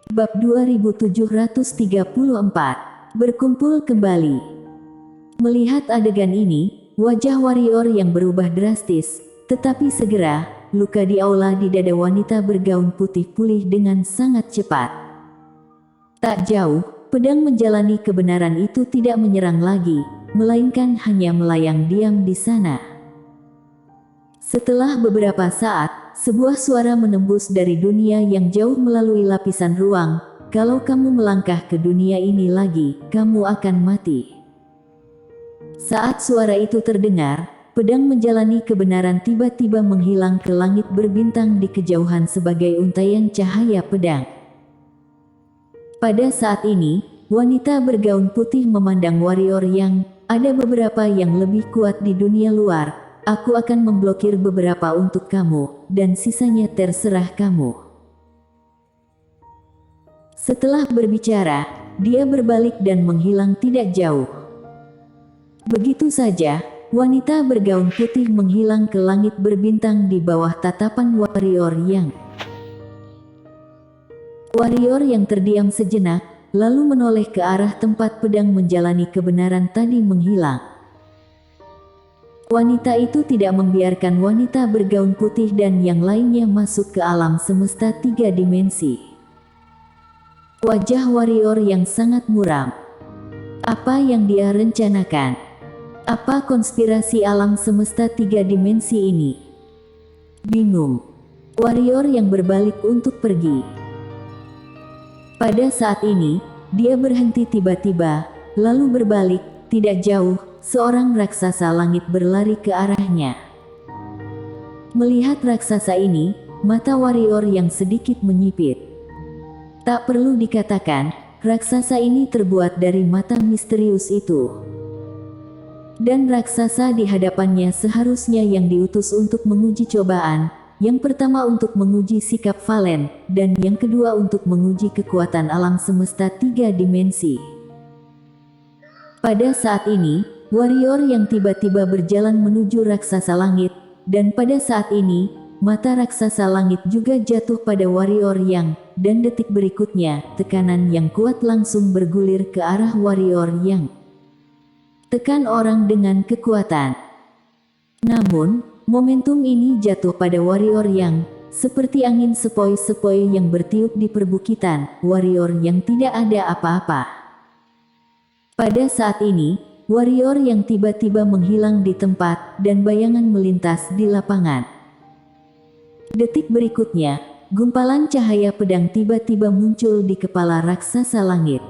Bab 2734. Berkumpul kembali. Melihat adegan ini, wajah warrior yang berubah drastis, tetapi segera, luka di aula di dada wanita bergaun putih pulih dengan sangat cepat. Tak jauh, pedang menjalani kebenaran itu tidak menyerang lagi, melainkan hanya melayang diam di sana. Setelah beberapa saat, sebuah suara menembus dari dunia yang jauh melalui lapisan ruang, "Kalau kamu melangkah ke dunia ini lagi, kamu akan mati." Saat suara itu terdengar, pedang menjalani kebenaran tiba-tiba menghilang ke langit berbintang di kejauhan sebagai untaian cahaya pedang. Pada saat ini, wanita bergaun putih memandang warrior yang, "Ada beberapa yang lebih kuat di dunia luar. Aku akan memblokir beberapa untuk kamu, dan sisanya terserah kamu." Setelah berbicara, dia berbalik dan menghilang tidak jauh. Begitu saja, wanita bergaun putih menghilang ke langit berbintang di bawah tatapan warrior yang terdiam sejenak, lalu menoleh ke arah tempat pedang menjalani kebenaran tadi menghilang. Wanita itu tidak membiarkan wanita bergaun putih dan yang lainnya masuk ke alam semesta 3 dimensi. Wajah warrior yang sangat muram. Apa yang dia rencanakan? Apa konspirasi alam semesta 3 dimensi ini? Bingung. Warrior yang berbalik untuk pergi. Pada saat ini, dia berhenti tiba-tiba, lalu berbalik, tidak jauh. Seorang raksasa langit berlari ke arahnya. Melihat raksasa ini, mata warrior yang sedikit menyipit. Tak perlu dikatakan, raksasa ini terbuat dari mata misterius itu. Dan raksasa di hadapannya seharusnya yang diutus untuk menguji cobaan, yang pertama untuk menguji sikap Valen, dan yang kedua untuk menguji kekuatan alam semesta 3 dimensi. Pada saat ini, warrior yang tiba-tiba berjalan menuju raksasa langit, dan pada saat ini, mata raksasa langit juga jatuh pada warrior yang, dan detik berikutnya, tekanan yang kuat langsung bergulir ke arah warrior yang. Tekan orang dengan kekuatan. Namun, momentum ini jatuh pada warrior yang, seperti angin sepoi-sepoi yang bertiup di perbukitan, warrior yang tidak ada apa-apa. Pada saat ini, warrior yang tiba-tiba menghilang di tempat, dan bayangan melintas di lapangan. Detik berikutnya, gumpalan cahaya pedang tiba-tiba muncul di kepala raksasa langit.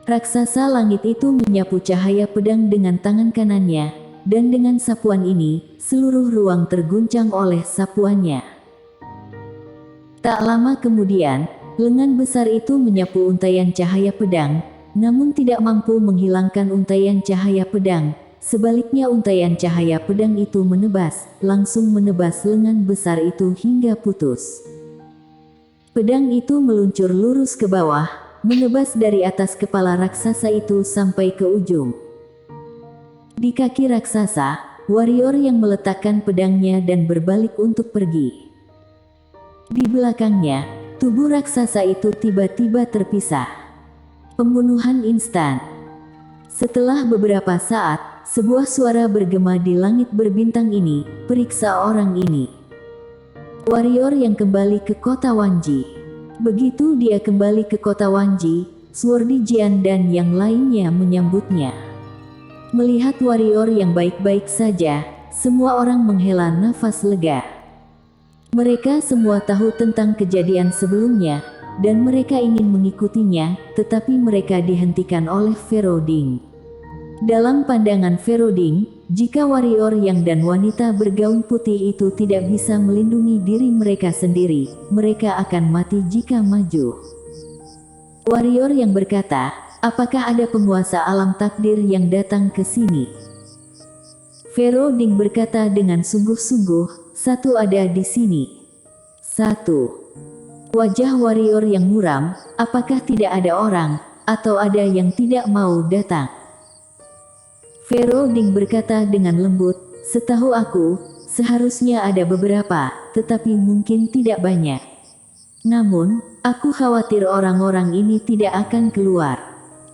Raksasa langit itu menyapu cahaya pedang dengan tangan kanannya, dan dengan sapuan ini, seluruh ruang terguncang oleh sapuannya. Tak lama kemudian, lengan besar itu menyapu untaian cahaya pedang, namun tidak mampu menghilangkan untaian cahaya pedang. Sebaliknya untaian cahaya pedang itu langsung menebas lengan besar itu hingga putus. Pedang itu meluncur lurus ke bawah, menebas dari atas kepala raksasa itu sampai ke ujung. Di kaki raksasa, warrior yang meletakkan pedangnya dan berbalik untuk pergi. Di belakangnya, tubuh raksasa itu tiba-tiba terpisah. Pembunuhan instan. Setelah beberapa saat, sebuah suara bergema di langit berbintang ini, "Periksa orang ini." Warrior yang kembali ke kota Wanji. Begitu dia kembali ke kota Wanji, Swordy Jian dan yang lainnya menyambutnya. Melihat warrior yang baik-baik saja, semua orang menghela nafas lega. Mereka semua tahu tentang kejadian sebelumnya, dan mereka ingin mengikutinya, tetapi mereka dihentikan oleh Feroding. Dalam pandangan Feroding, jika warrior yang dan wanita bergaun putih itu tidak bisa melindungi diri mereka sendiri, mereka akan mati jika maju. Warrior yang berkata, "Apakah ada penguasa alam takdir yang datang ke sini?" Feroding berkata dengan sungguh-sungguh, "Satu ada di sini." Satu. Wajah warrior yang muram, "Apakah tidak ada orang, atau ada yang tidak mau datang?" Feroding berkata dengan lembut, "Setahu aku, seharusnya ada beberapa, tetapi mungkin tidak banyak." Namun, Aku khawatir orang-orang ini tidak akan keluar.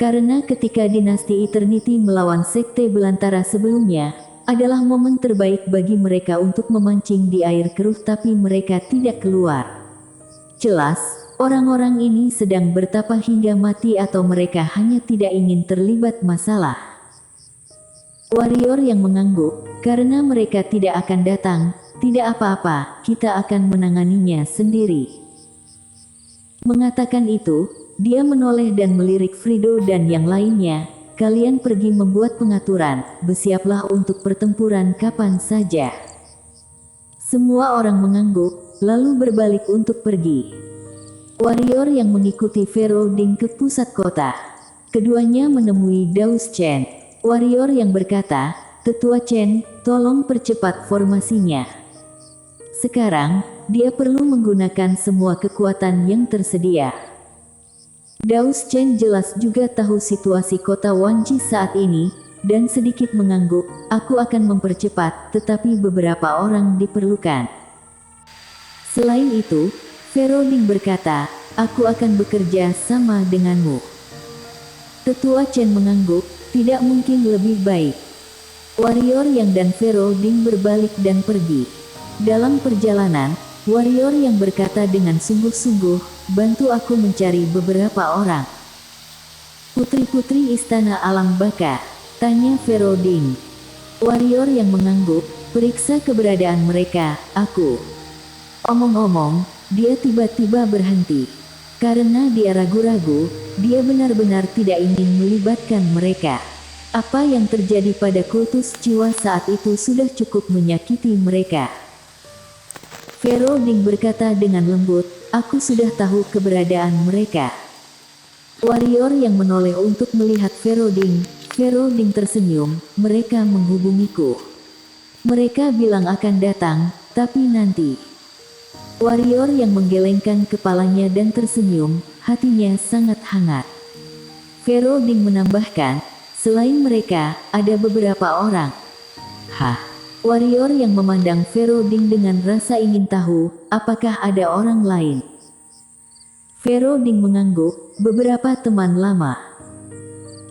Karena ketika dinasti Eternity melawan Sekte Belantara sebelumnya, adalah momen terbaik bagi mereka untuk memancing di air keruh tapi mereka tidak keluar. Jelas, orang-orang ini sedang bertapa hingga mati atau mereka hanya tidak ingin terlibat masalah. Warrior yang mengangguk, karena mereka tidak akan datang, tidak apa-apa, kita akan menanganinya sendiri. Mengatakan itu, dia menoleh dan melirik Frido dan yang lainnya, kalian pergi membuat pengaturan, bersiaplah untuk pertempuran kapan saja. Semua orang mengangguk, lalu berbalik untuk pergi. Warrior yang mengikuti Fero Ding ke pusat kota. Keduanya menemui Daus Chen, warrior yang berkata, Tetua Chen, tolong percepat formasinya. Sekarang, dia perlu menggunakan semua kekuatan yang tersedia. Daus Chen jelas juga tahu situasi kota Wanji saat ini, dan sedikit mengangguk, aku akan mempercepat, tetapi beberapa orang diperlukan. Selain itu, Fero Ding berkata, aku akan bekerja sama denganmu. Tetua Chen mengangguk, tidak mungkin lebih baik. Warrior yang dan Fero Ding berbalik dan pergi. Dalam perjalanan, warrior yang berkata dengan sungguh-sungguh, bantu aku mencari beberapa orang. Putri-putri istana alam baka, tanya Fero Ding. Warrior yang mengangguk, periksa keberadaan mereka, aku. Omong-omong, dia tiba-tiba berhenti. Karena dia ragu-ragu, dia benar-benar tidak ingin melibatkan mereka. Apa yang terjadi pada kultus jiwa saat itu sudah cukup menyakiti mereka. Fero Ding berkata dengan lembut, aku sudah tahu keberadaan mereka. Warrior yang menoleh untuk melihat Fero Ding tersenyum, mereka menghubungiku. Mereka bilang akan datang, tapi nanti. Warrior yang menggelengkan kepalanya dan tersenyum, hatinya sangat hangat. Fero Ding menambahkan, selain mereka, ada beberapa orang. Hah? Warrior yang memandang Fero Ding dengan rasa ingin tahu, apakah ada orang lain. Fero Ding mengangguk, beberapa teman lama.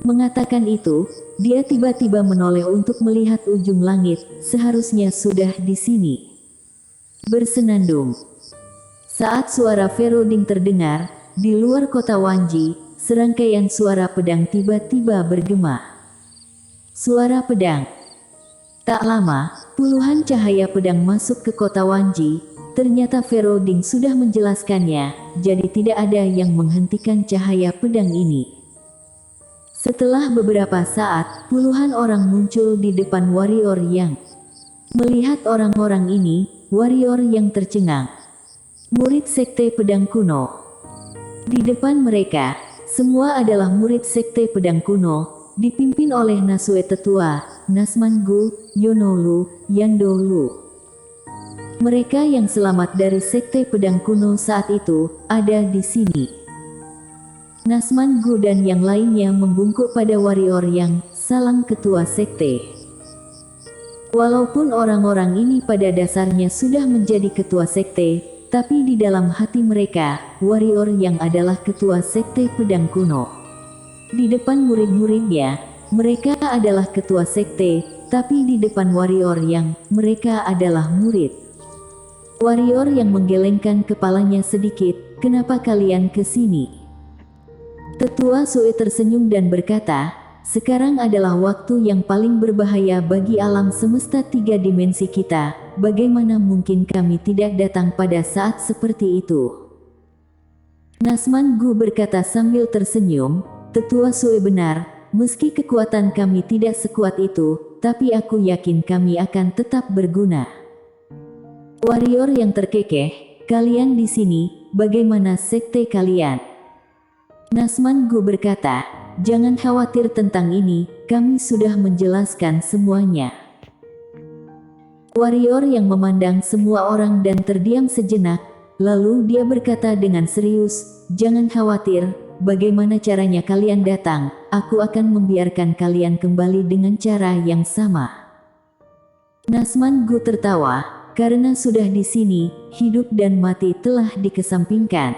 Mengatakan itu, dia tiba-tiba menoleh untuk melihat ujung langit, seharusnya sudah di sini. Bersenandung. Saat suara Fero Ding terdengar, di luar kota Wanji, serangkaian suara pedang tiba-tiba bergema. Suara pedang. Tak lama, puluhan cahaya pedang masuk ke kota Wanji. Ternyata Fero Ding sudah menjelaskannya, jadi tidak ada yang menghentikan cahaya pedang ini. Setelah beberapa saat, puluhan orang muncul di depan warrior yang. Melihat orang-orang ini, warrior yang tercengang. Murid Sekte Pedang Kuno. Di depan mereka, semua adalah murid Sekte Pedang Kuno, dipimpin oleh Nasue Tetua, Nasman Gu, Yonolu, Yandolu. Mereka yang selamat dari Sekte Pedang Kuno saat itu, ada di sini. Nasman Gu dan yang lainnya membungkuk pada warrior yang, salam ketua sekte. Walaupun orang-orang ini pada dasarnya sudah menjadi ketua sekte, tapi di dalam hati mereka, warrior yang adalah ketua Sekte Pedang Kuno. Di depan murid-muridnya, mereka adalah ketua sekte, tapi di depan warrior yang, mereka adalah murid. Warrior yang menggelengkan kepalanya sedikit, kenapa kalian ke sini? Tetua Sue tersenyum dan berkata, sekarang adalah waktu yang paling berbahaya bagi alam semesta 3 dimensi kita, bagaimana mungkin kami tidak datang pada saat seperti itu? Nasman Gu berkata sambil tersenyum, Tetua Sue benar, meski kekuatan kami tidak sekuat itu, tapi aku yakin kami akan tetap berguna. Warrior yang terkekeh, kalian di sini, bagaimana sekte kalian? Nasman Gu berkata, jangan khawatir tentang ini, kami sudah menjelaskan semuanya. Warrior yang memandang semua orang dan terdiam sejenak, lalu dia berkata dengan serius, jangan khawatir, bagaimana caranya kalian datang, aku akan membiarkan kalian kembali dengan cara yang sama. Nasman Gu tertawa, karena sudah di sini, hidup dan mati telah dikesampingkan.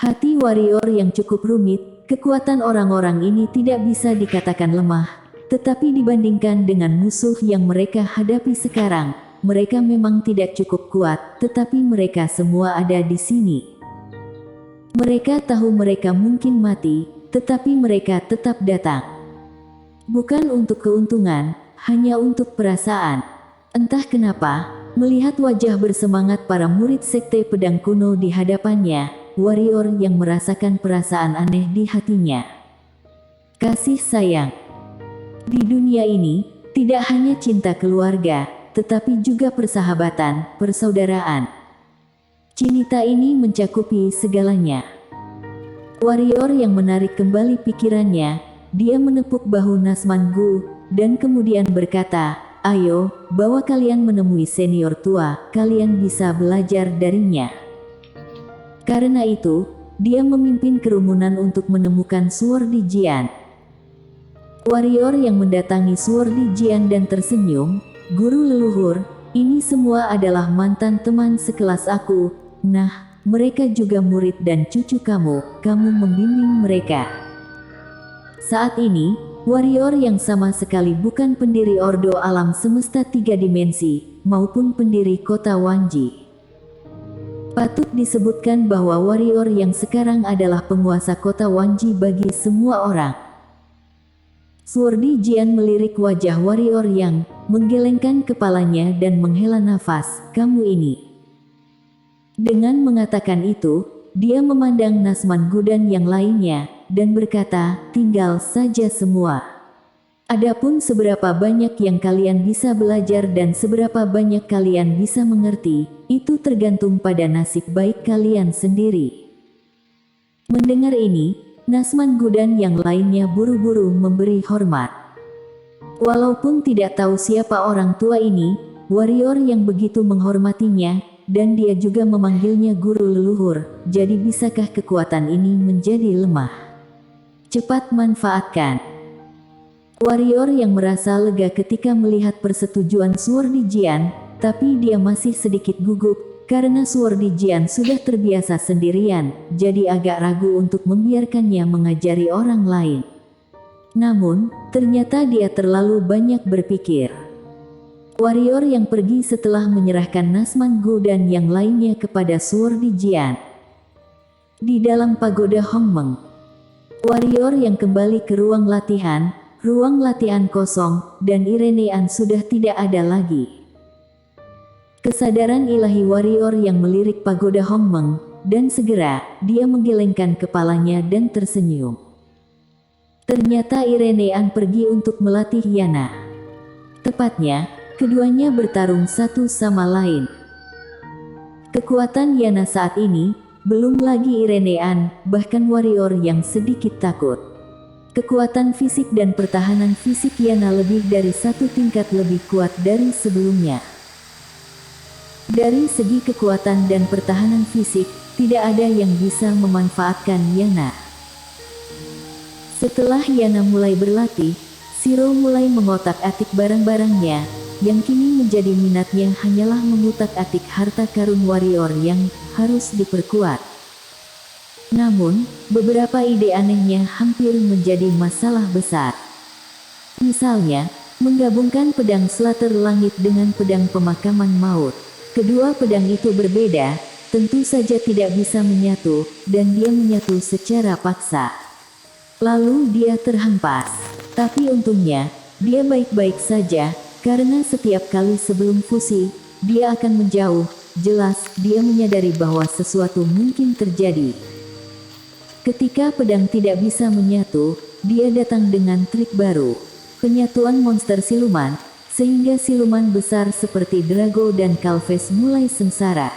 Hati warrior yang cukup rumit, kekuatan orang-orang ini tidak bisa dikatakan lemah. Tetapi dibandingkan dengan musuh yang mereka hadapi sekarang, mereka memang tidak cukup kuat, tetapi mereka semua ada di sini. Mereka tahu mereka mungkin mati, tetapi mereka tetap datang. Bukan untuk keuntungan, hanya untuk perasaan. Entah kenapa, melihat wajah bersemangat para murid sekte pedang kuno di hadapannya, warrior yang merasakan perasaan aneh di hatinya. Kasih sayang. Di dunia ini, tidak hanya cinta keluarga, tetapi juga persahabatan, persaudaraan. Cinta ini mencakupi segalanya. Warrior yang menarik kembali pikirannya, dia menepuk bahu Nasman Gu, dan kemudian berkata, "Ayo, bawa kalian menemui senior tua, kalian bisa belajar darinya." Karena itu, dia memimpin kerumunan untuk menemukan Suordi Jian. Warrior yang mendatangi Suordi Jian dan tersenyum, "Guru leluhur, ini semua adalah mantan teman sekelas aku. Nah, mereka juga murid dan cucu kamu membimbing mereka." Saat ini, warrior yang sama sekali bukan pendiri Ordo Alam Semesta Tiga Dimensi, maupun pendiri kota Wanji. Patut disebutkan bahwa warrior yang sekarang adalah penguasa kota Wanji bagi semua orang. Suordi Jian melirik wajah warrior yang menggelengkan kepalanya dan menghela nafas, "Kamu ini." Dengan mengatakan itu, dia memandang Nasman Gu dan yang lainnya, dan berkata, "Tinggal saja semua. Adapun seberapa banyak yang kalian bisa belajar dan seberapa banyak kalian bisa mengerti, itu tergantung pada nasib baik kalian sendiri." Mendengar ini, Nasman Gu dan yang lainnya buru-buru memberi hormat. Walaupun tidak tahu siapa orang tua ini, warrior yang begitu menghormatinya, dan dia juga memanggilnya guru leluhur, jadi bisakah kekuatan ini menjadi lemah? Cepat manfaatkan. Warrior yang merasa lega ketika melihat persetujuan Suordi Jian, tapi dia masih sedikit gugup, karena Suordi Jian sudah terbiasa sendirian, jadi agak ragu untuk membiarkannya mengajari orang lain. Namun, ternyata dia terlalu banyak berpikir. Warrior yang pergi setelah menyerahkan Nasman Gu dan yang lainnya kepada Suordi Jian. Di dalam pagoda Hongmeng, warrior yang kembali ke ruang latihan kosong, dan Irenean sudah tidak ada lagi. Kesadaran ilahi warrior yang melirik pagoda Hongmeng, dan segera, dia menggelengkan kepalanya dan tersenyum. Ternyata Irenean pergi untuk melatih Yana. Tepatnya, keduanya bertarung satu sama lain. Kekuatan Yana saat ini, belum lagi Irenean, bahkan warrior yang sedikit takut. Kekuatan fisik dan pertahanan fisik Yana lebih dari satu tingkat lebih kuat dari sebelumnya. Dari segi kekuatan dan pertahanan fisik, tidak ada yang bisa memanfaatkan Yana. Setelah Yana mulai berlatih, Shiro mulai mengotak-atik barang-barangnya, yang kini menjadi minatnya hanyalah mengutak-atik harta karun warrior yang harus diperkuat. Namun, beberapa ide anehnya hampir menjadi masalah besar. Misalnya, menggabungkan pedang Slater Langit dengan pedang pemakaman maut. Kedua pedang itu berbeda, tentu saja tidak bisa menyatu, dan dia menyatu secara paksa. Lalu dia terhempas. Tapi untungnya, dia baik-baik saja, karena setiap kali sebelum fusi, dia akan menjauh. Jelas, dia menyadari bahwa sesuatu mungkin terjadi. Ketika pedang tidak bisa menyatu, dia datang dengan trik baru. Penyatuan monster siluman, sehingga siluman besar seperti Drago dan Kalves mulai sengsara.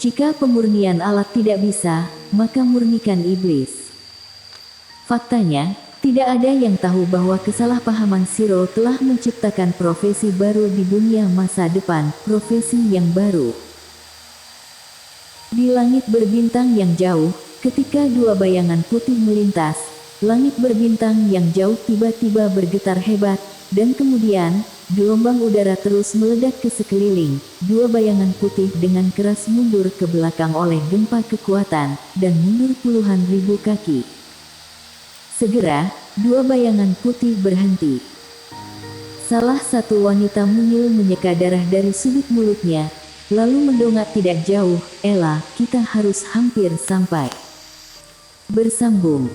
Jika pemurnian alat tidak bisa, maka murnikan iblis. Faktanya, tidak ada yang tahu bahwa kesalahpahaman Shiro telah menciptakan profesi baru di dunia masa depan, profesi yang baru. Di langit berbintang yang jauh, ketika dua bayangan putih melintas, langit berbintang yang jauh tiba-tiba bergetar hebat, dan kemudian, gelombang udara terus meledak ke sekeliling. Dua bayangan putih dengan keras mundur ke belakang oleh gempa kekuatan, dan mundur puluhan ribu kaki. Segera, dua bayangan putih berhenti. Salah satu wanita mungil menyeka darah dari sudut mulutnya, lalu mendongak tidak jauh. "Ella, kita harus hampir sampai." Bersambung.